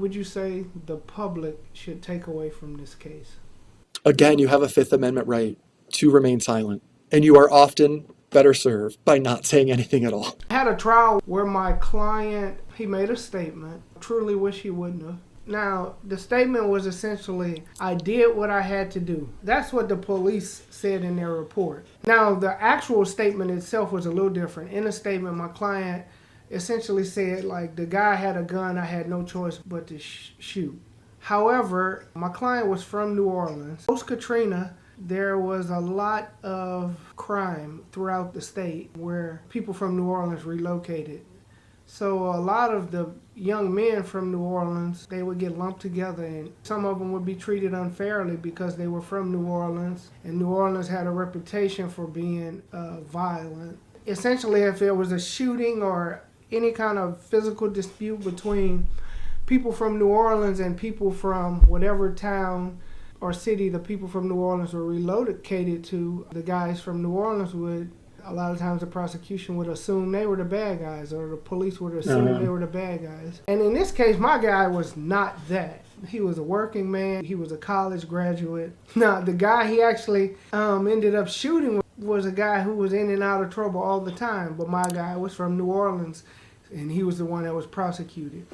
would you say the public should take away from this case? Again, you have a Fifth Amendment right to remain silent, and you are often better served by not saying anything at all. I had a trial where my client, he made a statement. Truly wish he wouldn't have. Now, the statement was essentially, I did what I had to do. That's what the police said in their report. Now, the actual statement itself was a little different. In the statement, my client essentially said, like, the guy had a gun, I had no choice but to shoot. However, my client was from New Orleans. Post-Katrina, there was a lot of crime throughout the state where people from New Orleans relocated. So a lot of the young men from New Orleans, they would get lumped together, and some of them would be treated unfairly because they were from New Orleans, and New Orleans had a reputation for being violent. Essentially, if there was a shooting or any kind of physical dispute between people from New Orleans and people from whatever town or city the people from New Orleans were relocated to, the guys from New Orleans would, a lot of times the prosecution would assume they were the bad guys, or the police would assume they were the bad guys. And in this case, my guy was not that. He was a working man. He was a college graduate. Now, the guy he actually ended up shooting was a guy who was in and out of trouble all the time. But my guy was from New Orleans, and he was the one that was prosecuted.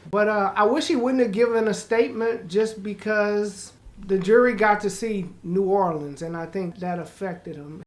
But I wish he wouldn't have given a statement, just because the jury got to see New Orleans, and I think that affected him.